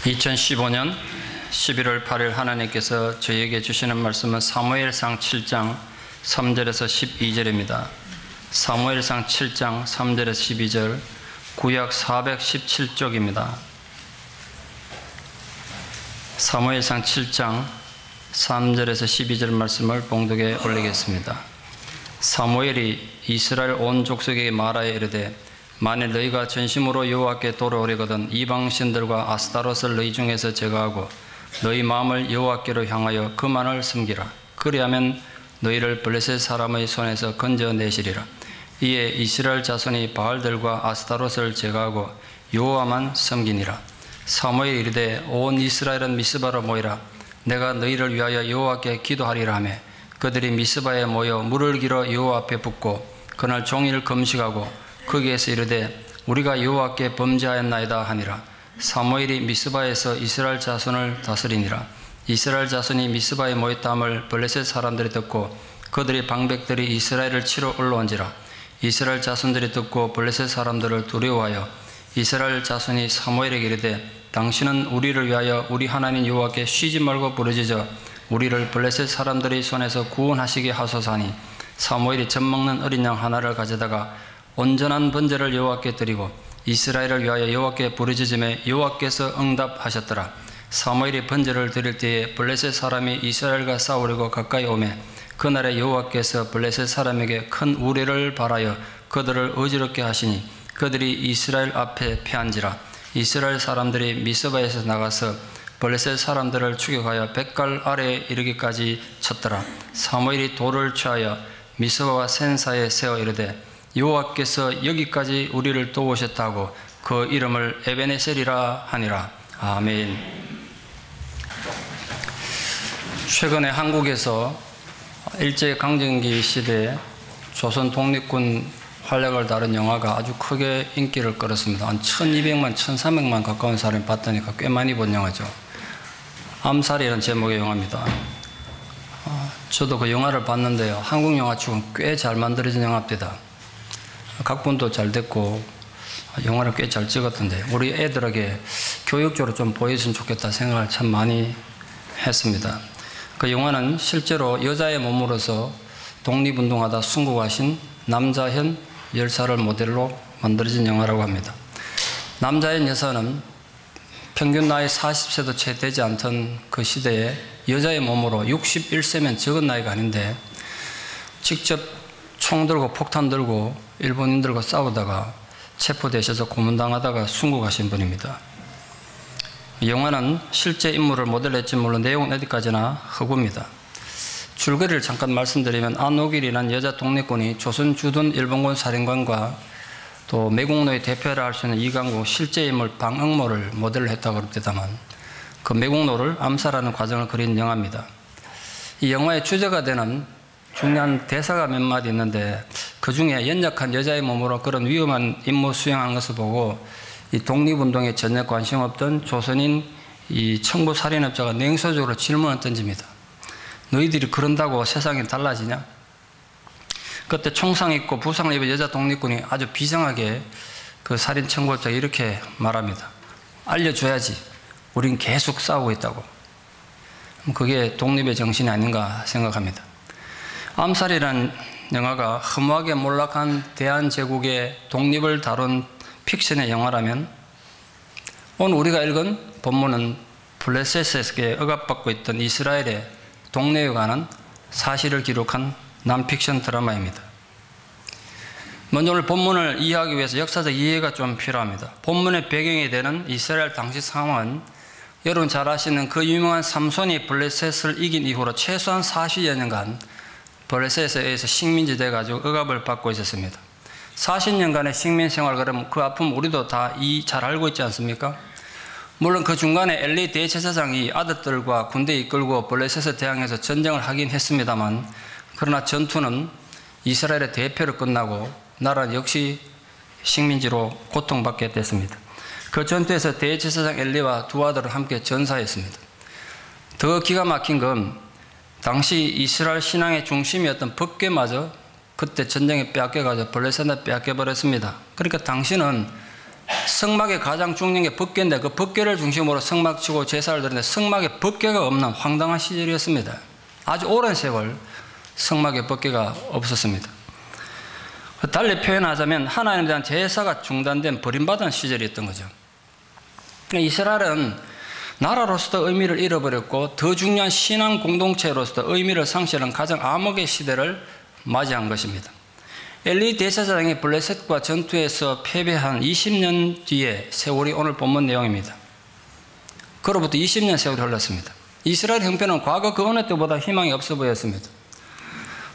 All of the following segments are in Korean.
2015년 11월 8일 하나님께서 저희에게 주시는 말씀은 사무엘상 7장 3절에서 12절입니다. 사무엘상 7장 3절에서 12절, 구약 417쪽입니다. 사무엘상 7장 3절에서 12절 말씀을 봉독에 올리겠습니다. 사무엘이 이스라엘 온 족속에게 말하여 이르되, 만일 너희가 전심으로 여호와께 돌아오려거든 이방신들과 아스타롯을 너희 중에서 제거하고 너희 마음을 여호와께로 향하여 그만을 섬기라. 그리하면 너희를 블레셋 사람의 손에서 건져내시리라. 이에 이스라엘 자손이 바알들과 아스타롯을 제거하고 여호와만 섬기니라. 사무엘이 이르되, 온 이스라엘은 미스바로 모이라. 내가 너희를 위하여 여호와께 기도하리라 하매 그들이 미스바에 모여 물을 길어 여호와 앞에 붓고 그날 종일 금식하고 거기에서 이르되, 우리가 여호와께 범죄하였나이다 하니라. 사무엘이 미스바에서 이스라엘 자손을 다스리니라. 이스라엘 자손이 미스바에 모였다함을 블레셋 사람들이 듣고 그들의 방백들이 이스라엘을 치러 올라온지라. 이스라엘 자손들이 듣고 블레셋 사람들을 두려워하여 이스라엘 자손이 사무엘에게 이르되, 당신은 우리를 위하여 우리 하나님 여호와께 쉬지 말고 부르짖어 우리를 블레셋 사람들의 손에서 구원하시게 하소서 하니, 사무엘이 젖먹는 어린 양 하나를 가져다가 온전한 번제를 여호와께 드리고 이스라엘을 위하여 여호와께 부르짖음에 여호와께서 응답하셨더라. 사무엘이 번제를 드릴 때에 블레셋 사람이 이스라엘과 싸우려고 가까이 오매 그날에 여호와께서 블레셋 사람에게 큰 우레를 발하여 그들을 어지럽게 하시니 그들이 이스라엘 앞에 패한지라. 이스라엘 사람들이 미스바에서 나가서 블레셋 사람들을 추격하여 뱃갈 아래에 이르기까지 쳤더라. 사무엘이 돌을 취하여 미스바와 센사에 세워 이르되, 여호와께서 여기까지 우리를 도우셨다고 그 이름을 에베네셀이라 하니라. 아멘. 최근에 한국에서 일제강점기 시대에 조선 독립군 활약을 다룬 영화가 아주 크게 인기를 끌었습니다. 한 1200만, 1300만 가까운 사람이 봤다니까 꽤 많이 본 영화죠. 암살이라는 제목의 영화입니다. 저도 그 영화를 봤는데요, 한국 영화 치고는 꽤 잘 만들어진 영화입니다. 각본도 잘 됐고 영화를 꽤 잘 찍었던데 우리 애들에게 교육적으로 좀 보였으면 좋겠다 생각을 참 많이 했습니다. 그 영화는 실제로 여자의 몸으로서 독립운동하다 순국하신 남자현 열사를 모델로 만들어진 영화라고 합니다. 남자현 여사는 평균 나이 40세도 채 되지 않던 그 시대에 여자의 몸으로 61세면 적은 나이가 아닌데 직접 총 들고 폭탄 들고 일본인들과 싸우다가 체포되셔서 고문당하다가 순국하신 분입니다. 영화는 실제 인물을 모델로 했지 물론 내용은 어디까지나 허구입니다. 줄거리를 잠깐 말씀드리면, 안옥일이라는 여자 독립군이 조선 주둔 일본군 사령관과 또 매국노의 대표라 할 수 있는 이강국 실제 인물 방응모를 모델로 했다고 그럽니다만 그 매국노를 암살하는 과정을 그린 영화입니다. 이 영화의 주제가 되는 중요한 대사가 몇 마디 있는데 그 중에 연약한 여자의 몸으로 그런 위험한 임무 수행한 것을 보고 이 독립운동에 전혀 관심 없던 조선인 이 청부 살인업자가 냉소적으로 질문을 던집니다. 너희들이 그런다고 세상이 달라지냐? 그때 총상 입고 부상을 입은 여자 독립군이 아주 비장하게 그 살인 청부업자가 이렇게 말합니다. 알려줘야지. 우린 계속 싸우고 있다고. 그게 독립의 정신이 아닌가 생각합니다. 암살이라는 영화가 허무하게 몰락한 대한제국의 독립을 다룬 픽션의 영화라면, 오늘 우리가 읽은 본문은 블레셋에게 억압받고 있던 이스라엘의 독립에 관한 사실을 기록한 난픽션 드라마입니다. 먼저 오늘 본문을 이해하기 위해서 역사적 이해가 좀 필요합니다. 본문의 배경이 되는 이스라엘 당시 상황은 여러분 잘 아시는 그 유명한 삼손이 블레셋을 이긴 이후로 최소한 40여 년간 블레셋에 의해서 식민지 돼가지고 억압을 받고 있었습니다. 40년간의 식민 생활, 그러면 그 아픔 우리도 다 잘 알고 있지 않습니까? 물론 그 중간에 엘리 대제사장이 아들들과 군대 이끌고 블레셋에 대항해서 전쟁을 하긴 했습니다만, 그러나 전투는 이스라엘의 대표로 끝나고 나라는 역시 식민지로 고통받게 됐습니다. 그 전투에서 대제사장 엘리와 두 아들을 함께 전사했습니다. 더 기가 막힌 건 당시 이스라엘 신앙의 중심이었던 법궤마저 그때 전쟁에 빼앗겨가지고 블레셋에 빼앗겨버렸습니다. 그러니까 당신은 성막의 가장 중요한 게 법궤인데 그 법궤를 중심으로 성막 치고 제사를 드리는데 성막에 법궤가 없는 황당한 시절이었습니다. 아주 오랜 세월 성막에 법궤가 없었습니다. 달리 표현하자면 하나님에 대한 제사가 중단된 버림받은 시절이었던 거죠. 이스라엘은 나라로서도 의미를 잃어버렸고 더 중요한 신앙 공동체로서도 의미를 상실한 가장 암흑의 시대를 맞이한 것입니다. 엘리 대제사장이 블레셋과 전투에서 패배한 20년 뒤에 세월이 오늘 본문 내용입니다. 그로부터 20년 세월이 흘렀습니다. 이스라엘 형편은 과거 그 어느 때보다 희망이 없어 보였습니다.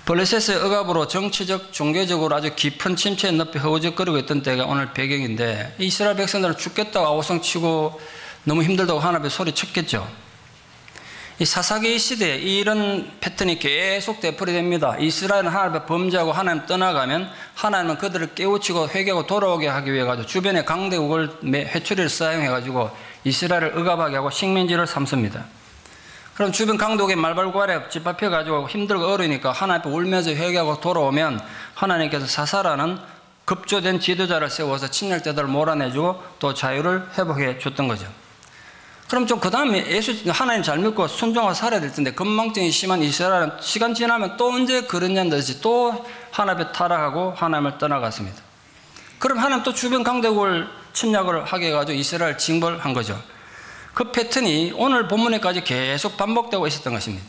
블레셋의 억압으로 정치적, 종교적으로 아주 깊은 침체의 늪에 허우적거리고 있던 때가 오늘 배경인데 이스라엘 백성들은 죽겠다고 아우성치고 너무 힘들다고 하나님의 소리쳤겠죠. 이 사사기 시대에 이런 패턴이 계속 되풀이됩니다. 이스라엘은 하나님 앞에 범죄하고 하나님 떠나가면 하나님은 그들을 깨우치고 회개하고 돌아오게 하기 위해 가지고 주변의 강대국을 회초리를 사용해 가지고 이스라엘을 억압하게 하고 식민지를 삼습니다. 그럼 주변 강대국의 말발굽알에 짓밟혀 가지고 힘들고 어려우니까 하나님 앞에 울면서 회개하고 돌아오면 하나님께서 사사라는 급조된 지도자를 세워서 침략자들을 몰아내주고 또 자유를 회복해 줬던 거죠. 그럼 좀 그 다음에 하나님 잘 믿고 순종하고 살아야 될 텐데 건망증이 심한 이스라엘은 시간 지나면 또 언제 그러냐는 듯이 또 하나님에 타락하고 하나님을 떠나갔습니다. 그럼 하나님 또 주변 강대국을 침략을 하게 해가지고 이스라엘을 징벌한 거죠. 그 패턴이 오늘 본문에까지 계속 반복되고 있었던 것입니다.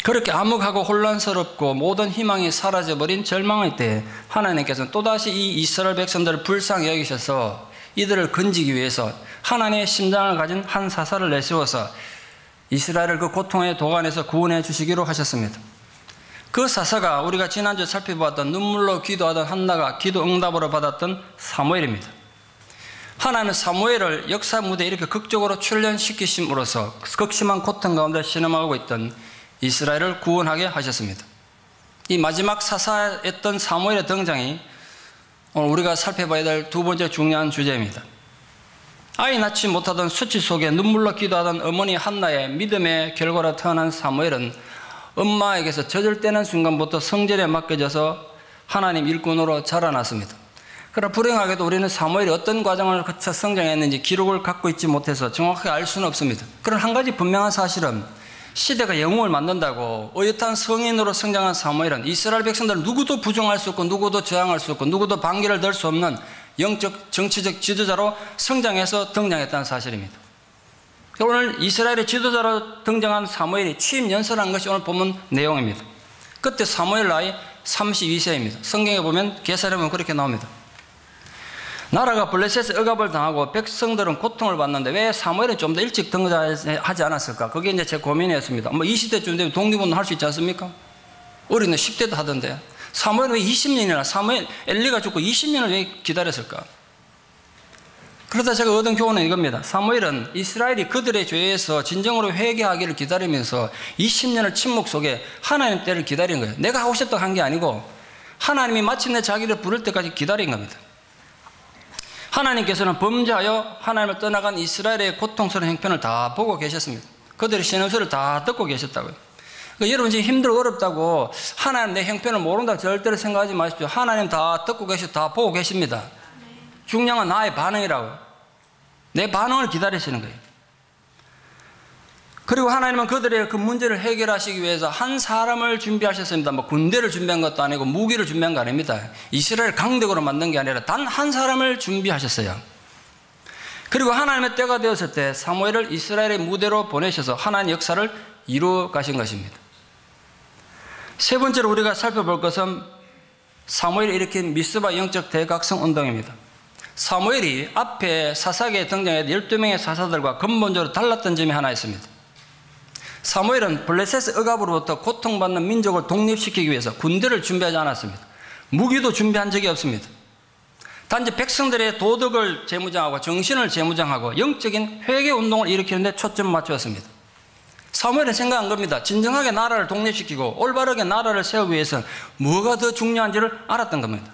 그렇게 암흑하고 혼란스럽고 모든 희망이 사라져버린 절망의 때에 하나님께서는 또다시 이 이스라엘 백성들을 불쌍히 여기셔서 이들을 건지기 위해서 하나님의 심장을 가진 한 사사를 내세워서 이스라엘을 그 고통의 도가니에서 구원해 주시기로 하셨습니다. 그 사사가 우리가 지난주에 살펴보았던 눈물로 기도하던 한나가 기도 응답으로 받았던 사무엘입니다. 하나님은 사무엘을 역사 무대에 이렇게 극적으로 출연시키심으로써 극심한 고통 가운데 신음하고 있던 이스라엘을 구원하게 하셨습니다. 이 마지막 사사였던 사무엘의 등장이 오늘 우리가 살펴봐야 될 두 번째 중요한 주제입니다. 아이 낳지 못하던 수치 속에 눈물로 기도하던 어머니 한나의 믿음의 결과로 태어난 사무엘은 엄마에게서 젖을 떼는 순간부터 성전에 맡겨져서 하나님 일꾼으로 자라났습니다. 그러나 불행하게도 우리는 사무엘이 어떤 과정을 거쳐 성장했는지 기록을 갖고 있지 못해서 정확하게 알 수는 없습니다. 그러나 한 가지 분명한 사실은 시대가 영웅을 만든다고 어엿한 성인으로 성장한 사무엘은 이스라엘 백성들 누구도 부정할 수 없고 누구도 저항할 수 없고 누구도 반기를 들 수 없는 영적 정치적 지도자로 성장해서 등장했다는 사실입니다. 오늘 이스라엘의 지도자로 등장한 사무엘이 취임 연설한 것이 오늘 본문 내용입니다. 그때 사무엘 나이 32세입니다. 성경에 보면 계산해 보면 그렇게 나옵니다. 나라가 블레셋의 억압을 당하고 백성들은 고통을 받는데 왜 사무엘은 좀 더 일찍 등장하지 않았을까? 그게 이제 제 고민이었습니다. 20대쯤 되면 독립운동 할 수 있지 않습니까? 어린애 10대도 하던데. 사무엘은 왜 20년이나 엘리가 죽고 20년을 왜 기다렸을까? 그러다 제가 얻은 교훈은 이겁니다. 사무엘은 이스라엘이 그들의 죄에서 진정으로 회개하기를 기다리면서 20년을 침묵 속에 하나님 때를 기다린 거예요. 내가 하고 싶다고 한 게 아니고 하나님이 마침내 자기를 부를 때까지 기다린 겁니다. 하나님께서는 범죄하여 하나님을 떠나간 이스라엘의 고통스러운 형편을 다 보고 계셨습니다. 그들의 신음소리를 다 듣고 계셨다고요. 그러니까 여러분 지금 힘들고 어렵다고 하나님 내 형편을 모른다고 절대로 생각하지 마십시오. 하나님 다 듣고 계시고 다 보고 계십니다. 중요한 건 나의 반응이라고요. 내 반응을 기다리시는 거예요. 그리고 하나님은 그들의 그 문제를 해결하시기 위해서 한 사람을 준비하셨습니다. 군대를 준비한 것도 아니고 무기를 준비한 거 아닙니다. 이스라엘 강대국으로 만든 게 아니라 단 한 사람을 준비하셨어요. 그리고 하나님의 때가 되었을 때 사무엘을 이스라엘의 무대로 보내셔서 하나님의 역사를 이루어 가신 것입니다. 세 번째로 우리가 살펴볼 것은 사무엘이 일으킨 미스바 영적 대각성 운동입니다. 사무엘이 앞에 사사기에 등장한 12명의 사사들과 근본적으로 달랐던 점이 하나 있습니다. 사무엘은 블레셋의 억압으로부터 고통받는 민족을 독립시키기 위해서 군대를 준비하지 않았습니다. 무기도 준비한 적이 없습니다. 단지 백성들의 도덕을 재무장하고 정신을 재무장하고 영적인 회개운동을 일으키는 데 초점을 맞추었습니다. 사무엘은 생각한 겁니다. 진정하게 나라를 독립시키고 올바르게 나라를 세우기 위해서는 뭐가 더 중요한지를 알았던 겁니다.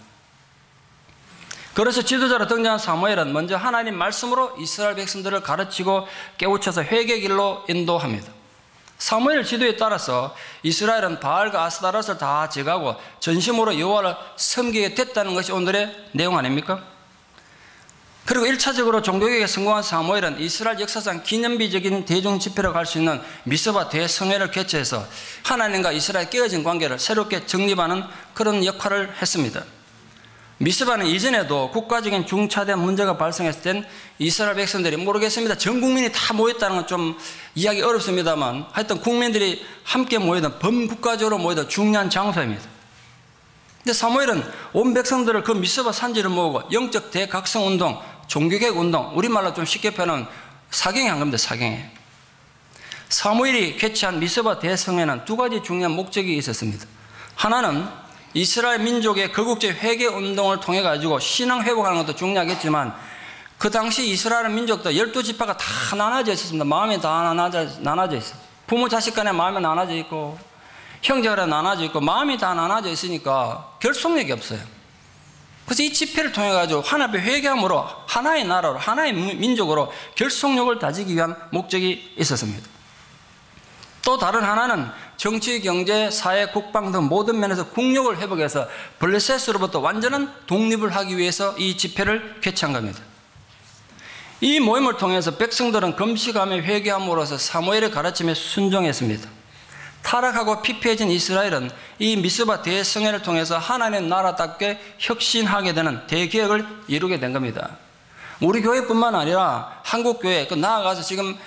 그래서 지도자로 등장한 사무엘은 먼저 하나님 말씀으로 이스라엘 백성들을 가르치고 깨우쳐서 회개 길로 인도합니다. 사무엘 지도에 따라서 이스라엘은 바알과 아스타롯을 다 제거하고 전심으로 여호와를 섬기게 됐다는 것이 오늘의 내용 아닙니까? 그리고 1차적으로 종교개혁에 성공한 사무엘은 이스라엘 역사상 기념비적인 대중 집회라고 할 수 있는 미스바 대성회를 개최해서 하나님과 이스라엘 깨어진 관계를 새롭게 정립하는 그런 역할을 했습니다. 미스바는 이전에도 국가적인 중차대한 문제가 발생했을 땐 이스라엘 백성들이 모르겠습니다. 전 국민이 다 모였다는 건 좀 이야기 어렵습니다만 하여튼 국민들이 함께 모이던 범국가적으로 모이던 중요한 장소입니다. 근데 사무엘은 온 백성들을 그 미스바 산지를 모으고 영적 대각성운동, 종교개혁 운동, 우리말로 좀 쉽게 표현하면 사경회 한 겁니다. 사경회. 사무엘이 개최한 미스바 대성회는 두 가지 중요한 목적이 있었습니다. 하나는 이스라엘 민족의 거국적 회개 운동을 통해 가지고 신앙 회복하는 것도 중요하겠지만 그 당시 이스라엘 민족도 12지파가 다 나눠져 있었습니다. 마음이 다 나눠져 있어요. 부모 자식 간에 마음이 나눠져 있고 형제간에 나눠져 있고 마음이 다 나눠져 있으니까 결속력이 없어요. 그래서 이 집회를 통해 가지고 하나님의 회개함으로 하나의 나라로 하나의 민족으로 결속력을 다지기 위한 목적이 있었습니다. 또 다른 하나는 정치, 경제, 사회, 국방 등 모든 면에서 국력을 회복해서 블레셋으로부터 완전한 독립을 하기 위해서 이 집회를 개최한 겁니다. 이 모임을 통해서 백성들은 금식하며 회개함으로써 사무엘의 가르침에 순종했습니다. 타락하고 피폐해진 이스라엘은 이 미스바 대성회를 통해서 하나님의 나라답게 혁신하게 되는 대개혁을 이루게 된 겁니다. 우리 교회뿐만 아니라 한국 교회, 나아가서 지금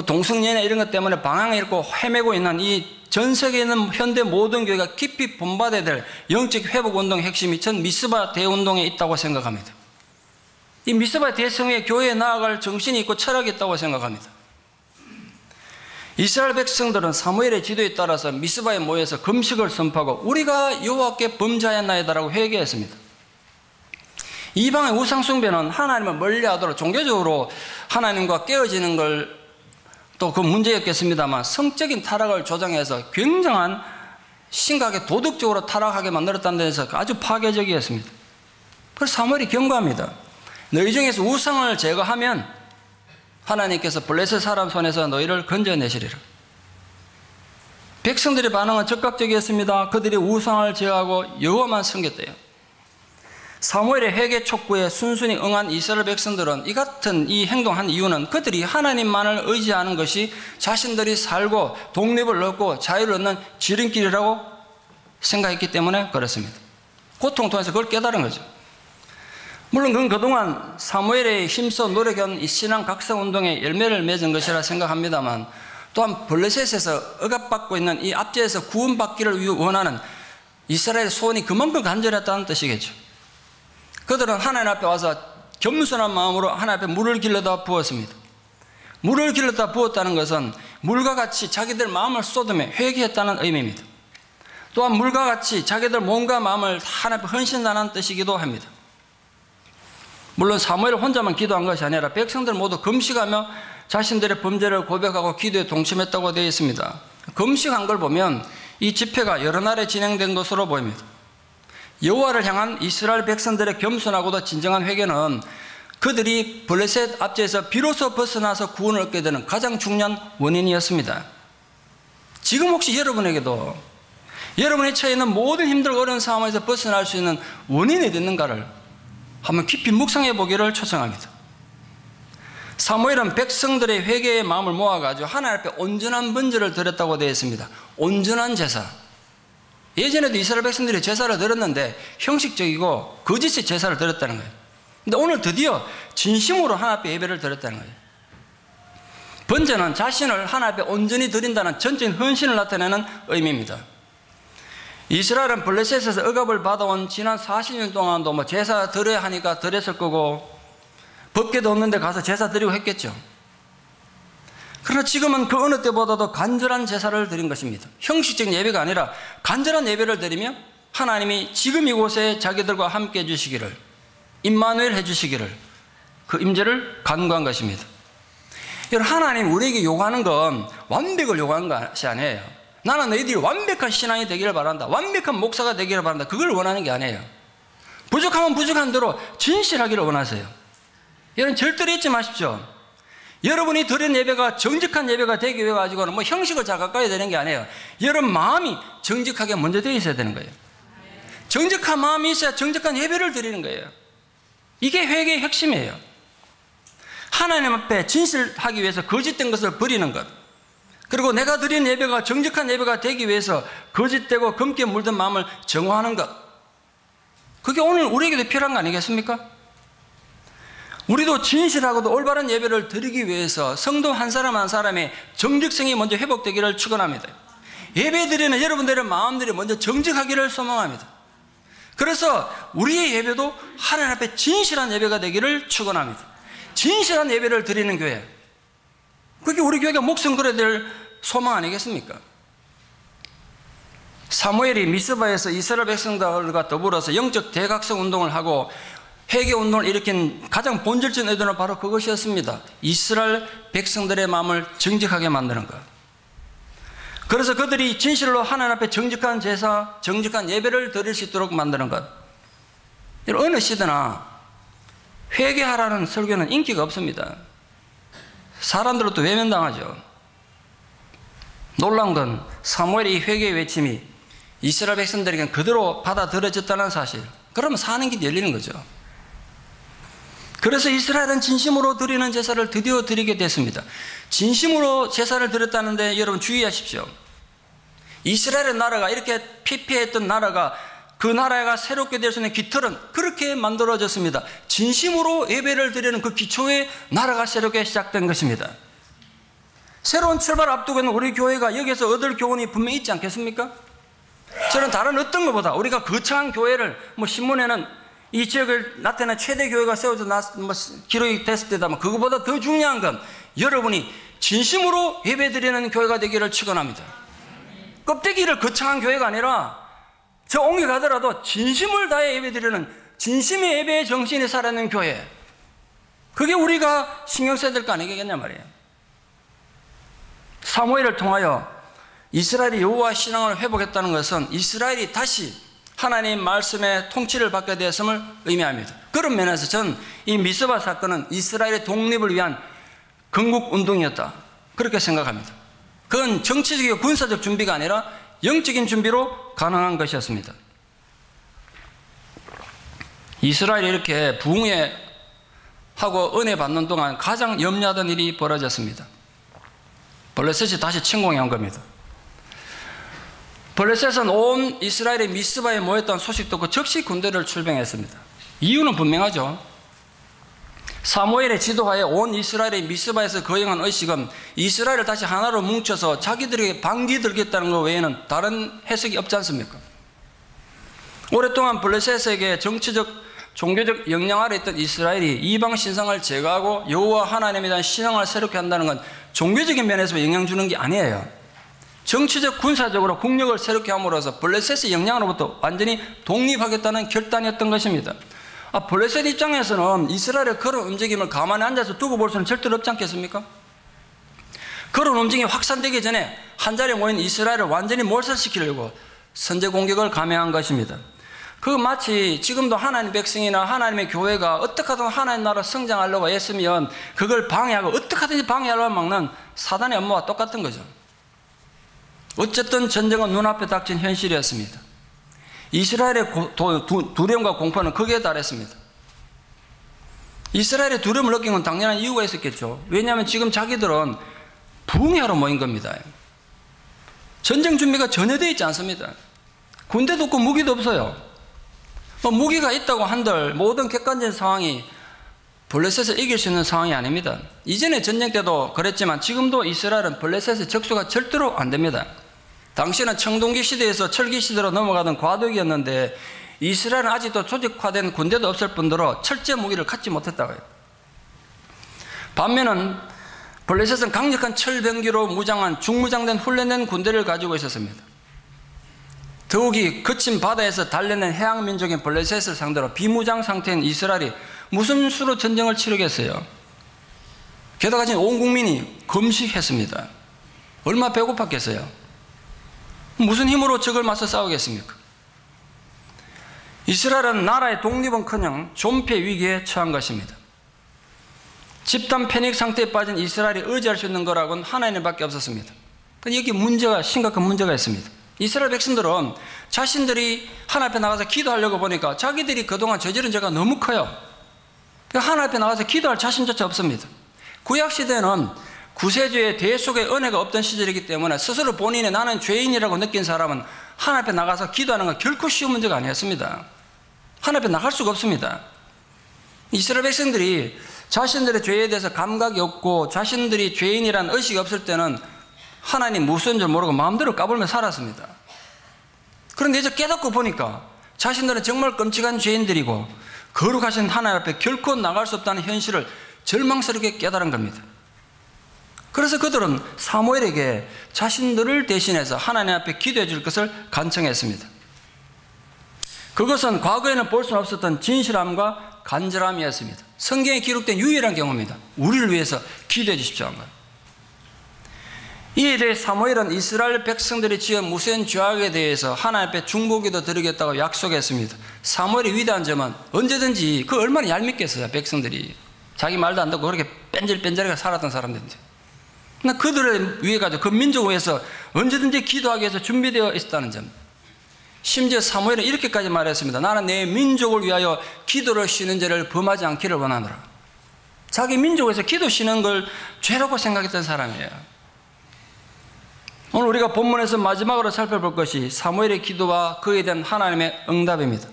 동성연애 이런 것 때문에 방향을 잃고 헤매고 있는 이 전 세계에 있는 현대 모든 교회가 깊이 본받아야 될 영적 회복 운동의 핵심이 전 미스바 대운동에 있다고 생각합니다. 이 미스바 대성회 교회에 나아갈 정신이 있고 철학이 있다고 생각합니다. 이스라엘 백성들은 사무엘의 지도에 따라서 미스바에 모여서 금식을 선포하고 우리가 여호와께 범죄하였나이다라고 회개했습니다. 이방의 우상숭배는 하나님을 멀리하도록 종교적으로 하나님과 깨어지는 걸 또 그 문제였겠습니다만 성적인 타락을 조장해서 굉장한 심각하게 도덕적으로 타락하게 만들었다는 데서 아주 파괴적이었습니다. 그래서 사무엘이 경고합니다. 너희 중에서 우상을 제거하면 하나님께서 블레셋 사람 손에서 너희를 건져내시리라. 백성들의 반응은 적극적이었습니다. 그들이 우상을 제거하고 여호와만 섬겼대요. 사무엘의 회개 촉구에 순순히 응한 이스라엘 백성들은 이 같은 이 행동한 이유는 그들이 하나님만을 의지하는 것이 자신들이 살고 독립을 얻고 자유를 얻는 지름길이라고 생각했기 때문에 그렇습니다. 고통 통해서 그걸 깨달은 거죠. 물론 그건 그동안 사무엘의 힘써 노력한 이 신앙 각성 운동에 열매를 맺은 것이라 생각합니다만 또한 블레셋에서 억압받고 있는 이 압제에서 구원받기를 원하는 이스라엘의 소원이 그만큼 간절했다는 뜻이겠죠. 그들은 하나님 앞에 와서 겸손한 마음으로 하나님 앞에 물을 길러다 부었습니다. 물을 길러다 부었다는 것은 물과 같이 자기들 마음을 쏟으며 회개했다는 의미입니다. 또한 물과 같이 자기들 몸과 마음을 하나님 앞에 헌신하는 뜻이기도 합니다. 물론 사무엘 혼자만 기도한 것이 아니라 백성들 모두 금식하며 자신들의 범죄를 고백하고 기도에 동참했다고 되어 있습니다. 금식한 걸 보면 이 집회가 여러 날에 진행된 것으로 보입니다. 여호와를 향한 이스라엘 백성들의 겸손하고도 진정한 회개는 그들이 블레셋 압제에서 비로소 벗어나서 구원을 얻게 되는 가장 중요한 원인이었습니다. 지금 혹시 여러분에게도 여러분이 처해 있는 모든 힘들고 어려운 상황에서 벗어날 수 있는 원인이 있는가를 한번 깊이 묵상해 보기를 초청합니다. 사무엘은 백성들의 회개의 마음을 모아가지고 하나님 앞에 온전한 번제를 드렸다고 되어 있습니다. 온전한 제사. 예전에도 이스라엘 백성들이 제사를 드렸는데 형식적이고 거짓의 제사를 드렸다는 거예요. 근데 오늘 드디어 진심으로 하나님 앞에 예배를 드렸다는 거예요. 번제는 자신을 하나님 앞에 온전히 드린다는 전적인 헌신을 나타내는 의미입니다. 이스라엘은 블레셋에서 억압을 받아온 지난 40년 동안도 제사 드려야 하니까 드렸을 거고 법궤도 없는데 가서 제사 드리고 했겠죠. 그러나 지금은 그 어느 때보다도 간절한 제사를 드린 것입니다. 형식적인 예배가 아니라 간절한 예배를 드리며 하나님이 지금 이곳에 자기들과 함께 해주시기를 임마누엘 해주시기를 그 임재를 간구한 것입니다. 여러분, 하나님 우리에게 요구하는 건 완벽을 요구하는 것이 아니에요. 나는 너희들이 완벽한 신앙이 되기를 바란다, 완벽한 목사가 되기를 바란다, 그걸 원하는 게 아니에요. 부족하면 부족한 대로 진실하기를 원하세요. 여러분, 절대로 잊지 마십시오. 여러분이 드린 예배가 정직한 예배가 되기 위해 가지고는 형식을 잘 가까이 되는 게 아니에요. 여러분 마음이 정직하게 먼저 되어 있어야 되는 거예요. 정직한 마음이 있어야 정직한 예배를 드리는 거예요. 이게 회개의 핵심이에요. 하나님 앞에 진실하기 위해서 거짓된 것을 버리는 것, 그리고 내가 드린 예배가 정직한 예배가 되기 위해서 거짓되고 검게 물든 마음을 정화하는 것, 그게 오늘 우리에게도 필요한 거 아니겠습니까? 우리도 진실하고도 올바른 예배를 드리기 위해서 성도 한 사람 한 사람의 정직성이 먼저 회복되기를 축원합니다. 예배 드리는 여러분들의 마음들이 먼저 정직하기를 소망합니다. 그래서 우리의 예배도 하나님 앞에 진실한 예배가 되기를 축원합니다. 진실한 예배를 드리는 교회, 그게 우리 교회가 목숨 걸어야 될 소망 아니겠습니까? 사무엘이 미스바에서 이스라엘 백성들과 더불어서 영적 대각성 운동을 하고 회개 운동을 일으킨 가장 본질적인 의도는 바로 그것이었습니다. 이스라엘 백성들의 마음을 정직하게 만드는 것. 그래서 그들이 진실로 하나님 앞에 정직한 제사, 정직한 예배를 드릴 수 있도록 만드는 것. 어느 시대나 회개하라는 설교는 인기가 없습니다. 사람들로부터 외면당하죠. 놀라운 건 사무엘의 이 회개의 외침이 이스라엘 백성들에게는 그대로 받아들여졌다는 사실. 그러면 사는 길이 열리는 거죠. 그래서 이스라엘은 진심으로 드리는 제사를 드디어 드리게 됐습니다. 진심으로 제사를 드렸다는데 여러분 주의하십시오. 이스라엘의 나라가 이렇게 피폐했던 나라가, 그 나라가 새롭게 될 수 있는 기틀은 그렇게 만들어졌습니다. 진심으로 예배를 드리는 그 기초의 나라가 새롭게 시작된 것입니다. 새로운 출발 앞두고 있는 우리 교회가 여기서 얻을 교훈이 분명히 있지 않겠습니까? 저는 다른 어떤 것보다 우리가 거창한 교회를, 신문에는 이 지역을 나타낸 최대 교회가 세워져 기록이 됐을 때다, 그거보다 더 중요한 건 여러분이 진심으로 예배드리는 교회가 되기를 축원합니다. 껍데기를 거창한 교회가 아니라 저 옮겨가더라도 진심을 다해 예배드리는 진심의 예배의 정신이 살아있는 교회, 그게 우리가 신경 써야 될 거 아니겠냐 말이에요. 사무엘을 통하여 이스라엘이 여호와 신앙을 회복했다는 것은 이스라엘이 다시 하나님 말씀의 통치를 받게 되었음을 의미합니다. 그런 면에서 전 이 미스바 사건은 이스라엘의 독립을 위한 건국운동이었다, 그렇게 생각합니다. 그건 정치적이고 군사적 준비가 아니라 영적인 준비로 가능한 것이었습니다. 이스라엘이 이렇게 부흥하고 은혜 받는 동안 가장 염려하던 일이 벌어졌습니다. 블레셋이 다시 침공해 온 겁니다. 블레셋은 온 이스라엘의 미스바에 모였다는 소식 듣고 즉시 군대를 출병했습니다. 이유는 분명하죠. 사무엘의 지도하에 온 이스라엘의 미스바에서 거행한 의식은 이스라엘을 다시 하나로 뭉쳐서 자기들에게 반기 들겠다는 것 외에는 다른 해석이 없지 않습니까? 오랫동안 블레셋에게 정치적, 종교적 영향 아래 있던 이스라엘이 이방 신상을 제거하고 여호와 하나님에 대한 신앙을 새롭게 한다는 건 종교적인 면에서 영향 주는 게 아니에요. 정치적, 군사적으로 국력을 새롭게 함으로써 블레셋의 영향으로부터 완전히 독립하겠다는 결단이었던 것입니다. 블레셋 입장에서는 이스라엘의 그런 움직임을 가만히 앉아서 두고 볼 수는 절대로 없지 않겠습니까? 그런 움직임이 확산되기 전에 한자리에 모인 이스라엘을 완전히 몰살시키려고 선제 공격을 감행한 것입니다. 그 마치 지금도 하나님 백성이나 하나님의 교회가 어떻게 하든 하나님 나라 성장하려고 애쓰면 그걸 방해하고 어떻게 하든지 방해하려고 막는 사단의 업무와 똑같은 거죠. 어쨌든 전쟁은 눈앞에 닥친 현실이었습니다. 이스라엘의 두려움과 공포는 극에 달했습니다. 이스라엘의 두려움을 느낀 건 당연한 이유가 있었겠죠. 왜냐하면 지금 자기들은 부흥하러 모인 겁니다. 전쟁 준비가 전혀 되어 있지 않습니다. 군대도 없고 무기도 없어요. 무기가 있다고 한들 모든 객관적인 상황이 블레셋을 이길 수 있는 상황이 아닙니다. 이전에 전쟁 때도 그랬지만 지금도 이스라엘은 블레셋의 적수가 절대로 안 됩니다. 당시는 청동기 시대에서 철기 시대로 넘어가던 과도기였는데 이스라엘은 아직도 조직화된 군대도 없을 뿐더러 철제 무기를 갖지 못했다고요. 반면은 블레셋은 강력한 철병기로 무장한 중무장된 훈련된 군대를 가지고 있었습니다. 더욱이 거친 바다에서 단련된 해양민족인 블레셋을 상대로 비무장 상태인 이스라엘이 무슨 수로 전쟁을 치르겠어요? 게다가 지금 온 국민이 금식했습니다. 얼마나 배고팠겠어요? 무슨 힘으로 적을 맞서 싸우겠습니까? 이스라엘은 나라의 독립은커녕 존폐 위기에 처한 것입니다. 집단 패닉 상태에 빠진 이스라엘이 의지할 수 있는 거라고는 하나님밖에 없었습니다. 여기 심각한 문제가 있습니다. 이스라엘 백성들은 자신들이 하나님 앞에 나가서 기도하려고 보니까 자기들이 그동안 저지른 죄가 너무 커요. 하나님 앞에 나가서 기도할 자신조차 없습니다. 구약시대는 구세주의 대속의 은혜가 없던 시절이기 때문에 스스로 본인이 나는 죄인이라고 느낀 사람은 하나님 앞에 나가서 기도하는 건 결코 쉬운 문제가 아니었습니다. 하나님 앞에 나갈 수가 없습니다. 이스라엘 백성들이 자신들의 죄에 대해서 감각이 없고 자신들이 죄인이라는 의식이 없을 때는 하나님 무슨 줄 모르고 마음대로 까불며 살았습니다. 그런데 이제 깨닫고 보니까 자신들은 정말 끔찍한 죄인들이고 거룩하신 하나님 앞에 결코 나갈 수 없다는 현실을 절망스럽게 깨달은 겁니다. 그래서 그들은 사무엘에게 자신들을 대신해서 하나님 앞에 기도해 줄 것을 간청했습니다. 그것은 과거에는 볼 수 없었던 진실함과 간절함이었습니다. 성경에 기록된 유일한 경우입니다. 우리를 위해서 기도해 주십시오 한 거예요. 이에 대해 사무엘은 이스라엘 백성들이 지은 무서운 죄악에 대해서 하나님 앞에 중보기도 드리겠다고 약속했습니다. 사무엘의 위대한 점은 언제든지 그 얼마나 얄밉겠어요. 백성들이 자기 말도 안 듣고 그렇게 뺀질뺀질하게 살았던 사람들인데, 그들을 위해 가지고 그 민족을 위해서 언제든지 기도하기 위해서 준비되어 있었다는 점. 심지어 사무엘은 이렇게까지 말했습니다. 나는 내 민족을 위하여 기도를 쉬는 죄를 범하지 않기를 원하노라. 자기 민족에서 기도 쉬는 걸 죄라고 생각했던 사람이에요. 오늘 우리가 본문에서 마지막으로 살펴볼 것이 사무엘의 기도와 그에 대한 하나님의 응답입니다.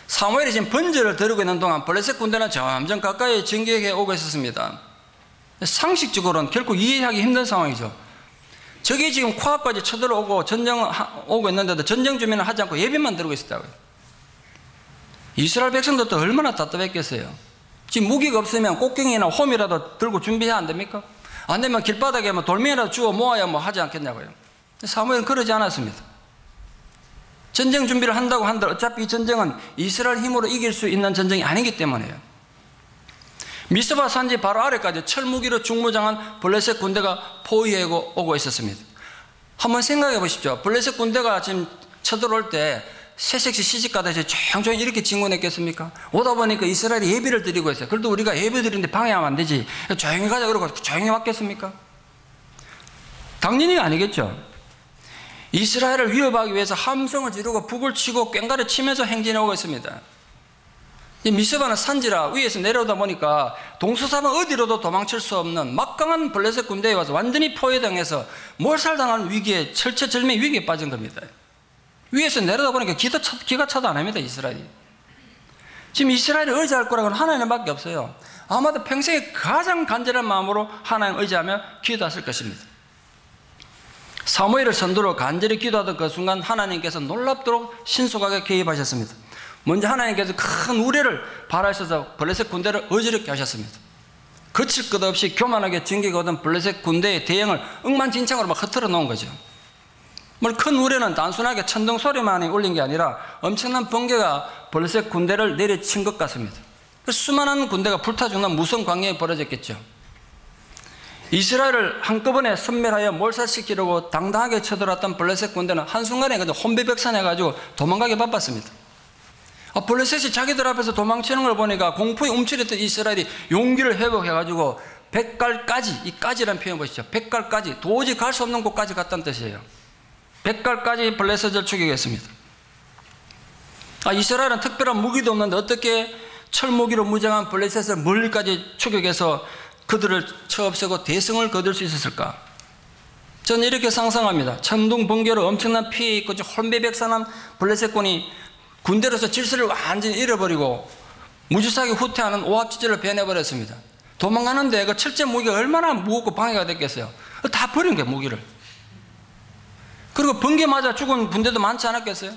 사무엘이 지금 번제를 드리고 있는 동안 블레셋 군대는 점점 가까이 진격해 오고 있었습니다. 상식적으로는 결코 이해하기 힘든 상황이죠. 적이 지금 코앞까지 쳐들어오고 전쟁을 오고 있는데도 전쟁 준비는 하지 않고 예배만 드리고 있었다고요. 이스라엘 백성들도 얼마나 답답했겠어요. 지금 무기가 없으면 꽃갱이나 홈이라도 들고 준비해야 안 됩니까? 안 되면 길바닥에 뭐 돌멩이라도 주워 모아야 뭐 하지 않겠냐고요. 사무엘은 그러지 않았습니다. 전쟁 준비를 한다고 한들 어차피 이 전쟁은 이스라엘 힘으로 이길 수 있는 전쟁이 아니기 때문에요. 미스바 산지 바로 아래까지 철무기로 중무장한 블레셋 군대가 포위해 오고 있었습니다. 한번 생각해 보십시오. 블레셋 군대가 지금 쳐들어올 때 새색시 시집가듯이 조용조용히 이렇게 진군했겠습니까? 오다 보니까 이스라엘이 예배를 드리고 있어요. 그래도 우리가 예배 드리는데 방해하면 안 되지. 조용히 가자 그러고 조용히 왔겠습니까? 당연히 아니겠죠. 이스라엘을 위협하기 위해서 함성을 지르고 북을 치고 꽹가를 치면서 행진해 오고 있습니다. 이 미스바는 산지라 위에서 내려오다 보니까 동서사방 어디로도 도망칠 수 없는 막강한 블레셋 군대에 와서 완전히 포위당해서 몰살당하는 위기에 철체절명 위기에 빠진 겁니다. 위에서 내려다 보니까 기가 차도 안 합니다. 이스라엘이. 지금 이스라엘이 의지할 거라고는 하나님밖에 없어요. 아마도 평생에 가장 간절한 마음으로 하나님 의지하며 기도했을 것입니다. 사무엘을 선두로 간절히 기도하던 그 순간 하나님께서 놀랍도록 신속하게 개입하셨습니다. 먼저 하나님께서 큰 우레를 발하셔서 블레셋 군대를 어지럽게 하셨습니다. 거칠 것 없이 교만하게 진격하던 블레셋 군대의 대형을 억만진창으로 막 흩어져 놓은 거죠. 큰 우레는 단순하게 천둥 소리만이 울린 게 아니라 엄청난 번개가 블레셋 군대를 내리친 것 같습니다. 수많은 군대가 불타 죽는 무서운 광경이 벌어졌겠죠. 이스라엘을 한꺼번에 섬멸하여 몰살시키려고 당당하게 쳐들어왔던 블레셋 군대는 한순간에 혼비백산해가지고 도망가기 바빴습니다. 블레셋이 자기들 앞에서 도망치는 걸 보니까 공포에 움츠렸던 이스라엘이 용기를 회복해가지고 백갈까지, 이 까지라는 표현 보시죠. 백갈까지, 도저히 갈 수 없는 곳까지 갔다는 뜻이에요. 백갈까지 블레셋을 추격했습니다. 이스라엘은 특별한 무기도 없는데 어떻게 철무기로 무장한 블레셋을 멀리까지 추격해서 그들을 쳐없애고 대승을 거둘 수 있었을까? 저는 이렇게 상상합니다. 천둥 번개로 엄청난 피해 있고 혼비백산한 블레셋군이 군대로서 질서를 완전히 잃어버리고 무지하게 후퇴하는 오합지졸을 변해버렸습니다. 도망가는데 그 철제 무기가 얼마나 무겁고 방해가 됐겠어요. 다 버린 거예요, 무기를. 그리고 번개 맞아 죽은 군대도 많지 않았겠어요?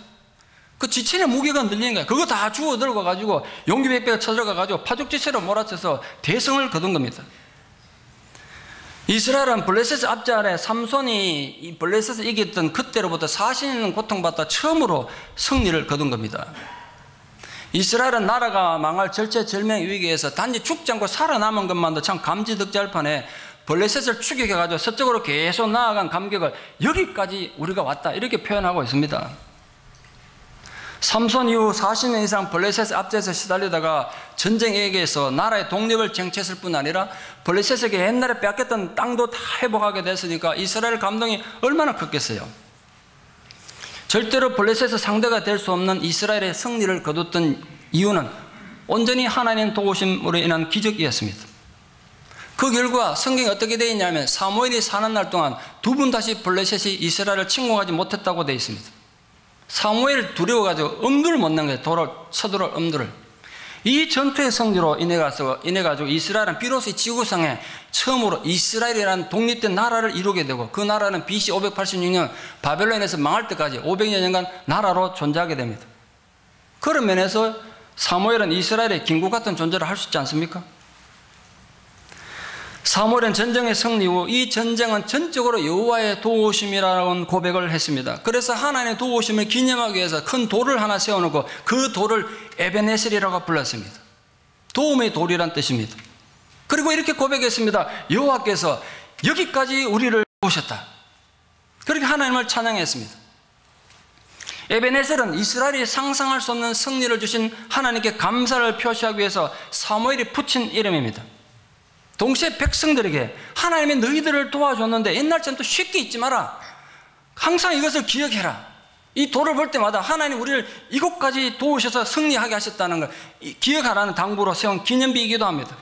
그 지체의 무게가 늘리는 거예요. 그거 다 주워 들고 가지고 용기 백배가 쳐들어가 가지고 파죽지체로 몰아쳐서 대승을 거둔 겁니다. 이스라엘은 블레셋 앞자리에 삼손이 이 블레셋을 이겼던 그때로부터 40년 고통받다 처음으로 승리를 거둔 겁니다. 이스라엘은 나라가 망할 절체절명 위기에서 단지 죽지 않고 살아남은 것만도 참 감지덕지할 판에 블레셋을 추격해가지고 서쪽으로 계속 나아간 감격을 여기까지 우리가 왔다 이렇게 표현하고 있습니다. 삼손 이후 40년 이상 블레셋 앞제에서 시달리다가 전쟁에게서 나라의 독립을 쟁취했을 뿐 아니라 블레셋에게 옛날에 뺏겼던 땅도 다 회복하게 됐으니까 이스라엘 감동이 얼마나 컸겠어요. 절대로 블레셋의 상대가 될 수 없는 이스라엘의 승리를 거뒀던 이유는 온전히 하나님의 도우심으로 인한 기적이었습니다. 그 결과 성경이 어떻게 되어 있냐면 사무엘이 사는 날 동안 두 번 다시 블레셋이 이스라엘을 침공하지 못했다고 되어 있습니다. 사무엘을 두려워가지고 엄두를 못 낸 거예요. 서두를 엄두를. 이 전투의 성지로 인해가지고 이스라엘은 비로소 지구상에 처음으로 이스라엘이라는 독립된 나라를 이루게 되고, 그 나라는 BC 586년 바벨론에서 망할 때까지 500여년간 나라로 존재하게 됩니다. 그런 면에서 사무엘은 이스라엘의 김구 같은 존재를 할 수 있지 않습니까? 사무엘은 전쟁의 승리 후 이 전쟁은 전적으로 여호와의 도우심이라는 고백을 했습니다. 그래서 하나님의 도우심을 기념하기 위해서 큰 돌을 하나 세워놓고 그 돌을 에벤에셀이라고 불렀습니다. 도움의 돌이란 뜻입니다. 그리고 이렇게 고백했습니다. 여호와께서 여기까지 우리를 도우셨다. 그렇게 하나님을 찬양했습니다. 에벤에셀은 이스라엘이 상상할 수 없는 승리를 주신 하나님께 감사를 표시하기 위해서 사무엘이 붙인 이름입니다. 동시에 백성들에게 하나님이 너희들을 도와줬는데 옛날처럼 또 쉽게 잊지 마라. 항상 이것을 기억해라. 이 돌을 볼 때마다 하나님 우리를 이곳까지 도우셔서 승리하게 하셨다는 걸 기억하라는 당부로 세운 기념비이기도 합니다.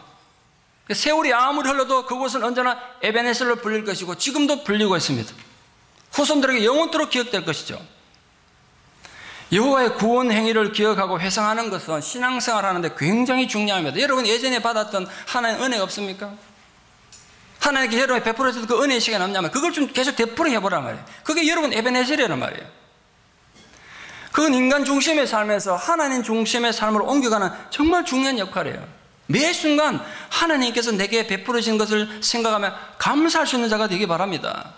세월이 아무리 흘러도 그곳은 언제나 에벤에셀로 불릴 것이고 지금도 불리고 있습니다. 후손들에게 영원토록 기억될 것이죠. 여호와의 구원 행위를 기억하고 회상하는 것은 신앙생활 하는데 굉장히 중요합니다. 여러분 예전에 받았던 하나님의 은혜가 없습니까? 하나님께 여러분이 베풀어 주셔서 그 은혜의 시간이 없냐면 그걸 좀 계속 되풀이 해보란 말이에요. 그게 여러분 에벤에셀이란 말이에요. 그건 인간 중심의 삶에서 하나님 중심의 삶으로 옮겨가는 정말 중요한 역할이에요. 매 순간 하나님께서 내게 베풀어 주신 것을 생각하며 감사할 수 있는 자가 되기 바랍니다.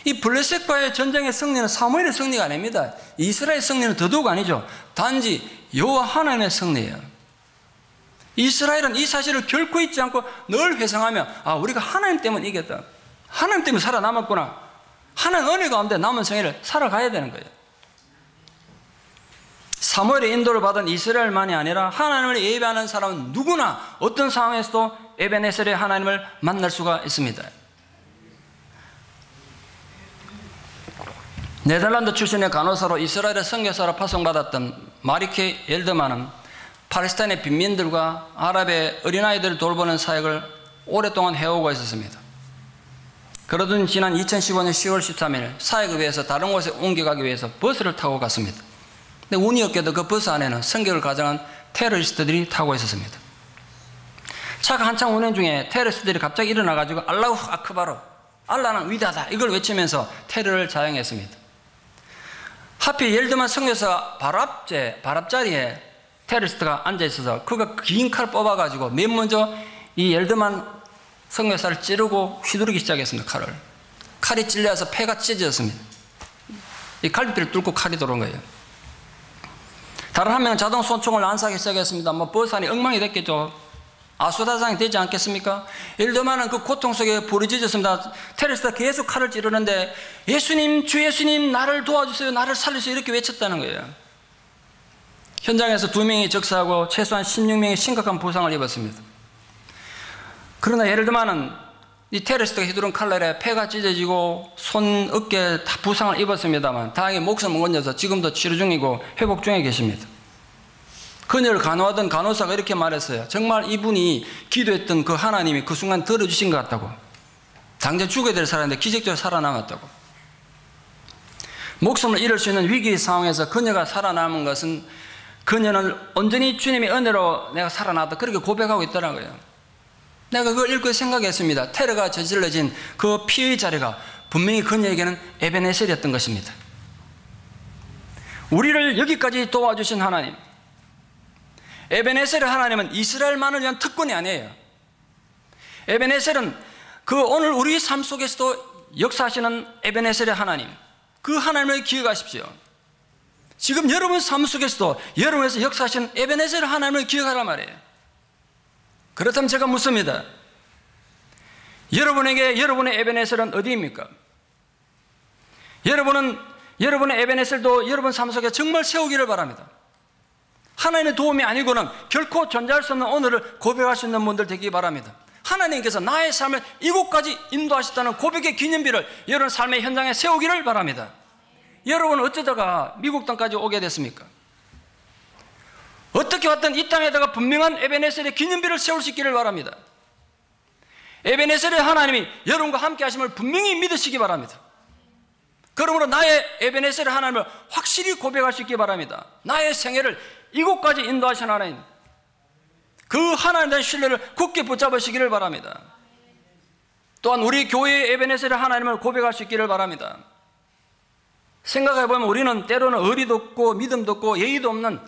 이 블레셋과의 전쟁의 승리는 사무엘의 승리가 아닙니다. 이스라엘의 승리는 더더욱 아니죠. 단지 여호와 하나님의 승리예요. 이스라엘은 이 사실을 결코 잊지 않고 늘 회상하며 우리가 하나님 때문에 이겼다. 하나님 때문에 살아남았구나. 하나님 은혜 가운데 남은 생애를 살아가야 되는 거예요. 사무엘의 인도를 받은 이스라엘만이 아니라 하나님을 예배하는 사람은 누구나 어떤 상황에서도 에벤에셀의 하나님을 만날 수가 있습니다. 네덜란드 출신의 간호사로 이스라엘의 선교사로 파송받았던 마리케 옐더만은 팔레스타인의 빈민들과 아랍의 어린아이들을 돌보는 사역을 오랫동안 해오고 있었습니다. 그러던 지난 2015년 10월 13일 사역을 위해서 다른 곳에 옮겨가기 위해서 버스를 타고 갔습니다. 근데 운이 없게도 그 버스 안에는 선교를 가장한 테러리스트들이 타고 있었습니다. 차가 한창 운행 중에 테러리스트들이 갑자기 일어나가지고 알라후 아크바르, 알라는 위대하다 이걸 외치면서 테러를 자행했습니다. 하필 옐드만 선교사 발 앞자리에 테러리스트가 앉아있어서 그가 긴 칼 뽑아가지고 맨 먼저 이 옐드만 선교사를 찌르고 휘두르기 시작했습니다. 칼이 찔려서 폐가 찢어졌습니다. 이 갈비뼈를 뚫고 칼이 들어온 거예요. 다른 한 명은 자동 소총을 난사하기 시작했습니다. 버스 안이 엉망이 됐겠죠. 아수라장이 되지 않겠습니까? 옐드만은 그 고통 속에 부르짖었습니다. 테러리스트가 계속 칼을 찌르는데 예수님, 주 예수님 나를 도와주세요, 나를 살려주세요 이렇게 외쳤다는 거예요. 현장에서 2명이 적사하고 최소한 16명이 심각한 부상을 입었습니다. 그러나 옐드만은 이 테러리스트가 휘두른 칼날에 폐가 찢어지고 손, 어깨 다 부상을 입었습니다만 다행히 목숨은 건져서 지금도 치료 중이고 회복 중에 계십니다. 그녀를 간호하던 간호사가 이렇게 말했어요. 정말 이분이 기도했던 그 하나님이 그 순간 들어주신 것 같다고. 당장 죽어야 될 사람인데 기적적으로 살아남았다고. 목숨을 잃을 수 있는 위기 상황에서 그녀가 살아남은 것은 그녀는 온전히 주님의 은혜로 내가 살아났다 그렇게 고백하고 있더라고요. 내가 그걸 읽고 생각했습니다. 테러가 저질러진 그 피의 자리가 분명히 그녀에게는 에벤에셀이었던 것입니다. 우리를 여기까지 도와주신 하나님, 에벤에셀의 하나님은 이스라엘만을 위한 특권이 아니에요. 에벤에셀은 그 오늘 우리 삶 속에서도 역사하시는 에벤에셀의 하나님, 그 하나님을 기억하십시오. 지금 여러분 삶 속에서도 여러분에서 역사하시는 에벤에셀의 하나님을 기억하란 말이에요. 그렇다면 제가 묻습니다. 여러분에게 여러분의 에벤에셀은 어디입니까? 여러분의 에벤에셀도 여러분 삶 속에 정말 세우기를 바랍니다. 하나님의 도움이 아니고는 결코 존재할 수 없는 오늘을 고백할 수 있는 분들 되기 바랍니다. 하나님께서 나의 삶을 이곳까지 인도하셨다는 고백의 기념비를 여러분 삶의 현장에 세우기를 바랍니다. 여러분은 어쩌다가 미국 땅까지 오게 됐습니까? 어떻게 왔든 이 땅에다가 분명한 에베네셀의 기념비를 세울 수 있기를 바랍니다. 에베네셀의 하나님이 여러분과 함께 하심을 분명히 믿으시기 바랍니다. 그러므로 나의 에베네셀의 하나님을 확실히 고백할 수 있기 바랍니다. 나의 생애를 이곳까지 인도하신 하나님, 그 하나님에 대한 신뢰를 굳게 붙잡으시기를 바랍니다. 또한 우리 교회의 에베네셀의 하나님을 고백할 수 있기를 바랍니다. 생각해보면 우리는 때로는 의리도 없고 믿음도 없고 예의도 없는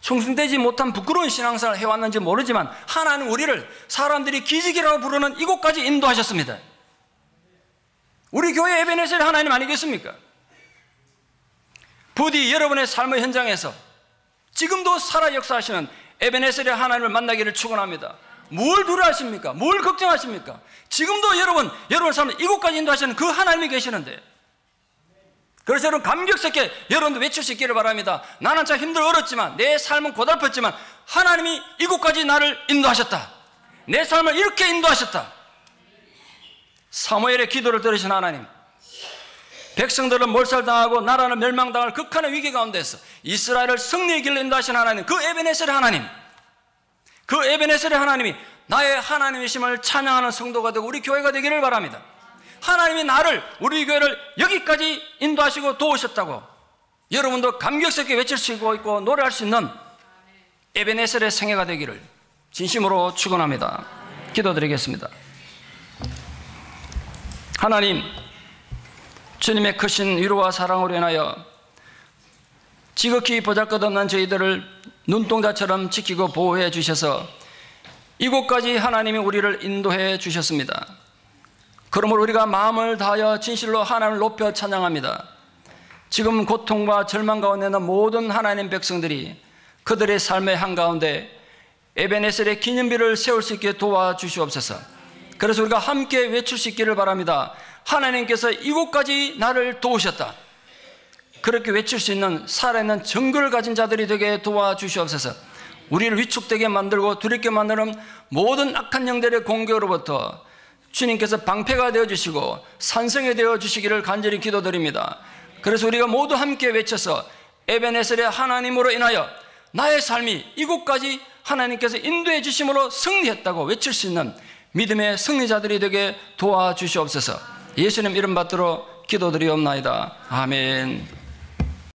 충성되지 못한 부끄러운 신앙생활을 해왔는지 모르지만 하나님은 우리를 사람들이 기적이라고 부르는 이곳까지 인도하셨습니다. 우리 교회 에베네셀 하나님 아니겠습니까? 부디 여러분의 삶의 현장에서 지금도 살아 역사하시는 에베네셀의 하나님을 만나기를 축원합니다. 뭘 두려워하십니까? 뭘 걱정하십니까? 지금도 여러분의 삶을 이곳까지 인도하시는 그 하나님이 계시는데, 그래서 여러분 감격스럽게 여러분도 외칠 수 있기를 바랍니다. 나는 참 힘들어 어렵지만, 내 삶은 고달팠지만 하나님이 이곳까지 나를 인도하셨다. 내 삶을 이렇게 인도하셨다. 사무엘의 기도를 들으신 하나님, 백성들은 몰살당하고 나라는 멸망당할 극한의 위기 가운데서 이스라엘을 승리의 길로 인도하신 하나님, 그 에베네셀의 하나님, 그 에베네셀의 하나님이 나의 하나님이심을 찬양하는 성도가 되고 우리 교회가 되기를 바랍니다. 하나님이 나를, 우리 교회를 여기까지 인도하시고 도우셨다고 여러분도 감격스럽게 외칠 수 있고 노래할 수 있는 에베네셀의 생애가 되기를 진심으로 축원합니다. 기도드리겠습니다. 하나님, 주님의 크신 위로와 사랑으로 인하여 지극히 보잘것없는 저희들을 눈동자처럼 지키고 보호해 주셔서 이곳까지 하나님이 우리를 인도해 주셨습니다. 그러므로 우리가 마음을 다하여 진실로 하나님을 높여 찬양합니다. 지금 고통과 절망 가운데 있는 모든 하나님 백성들이 그들의 삶의 한가운데 에베네셀의 기념비를 세울 수 있게 도와주시옵소서. 그래서 우리가 함께 외칠 수 있기를 바랍니다. 하나님께서 이곳까지 나를 도우셨다. 그렇게 외칠 수 있는 살아있는 증거를 가진 자들이 되게 도와주시옵소서. 우리를 위축되게 만들고 두렵게 만드는 모든 악한 영들의 공격으로부터 주님께서 방패가 되어주시고 산성이 되어주시기를 간절히 기도드립니다. 그래서 우리가 모두 함께 외쳐서 에베네셀의 하나님으로 인하여 나의 삶이 이곳까지 하나님께서 인도해 주심으로 승리했다고 외칠 수 있는 믿음의 승리자들이 되게 도와주시옵소서. 예수님 이름 받들어 기도드리옵나이다. 아멘.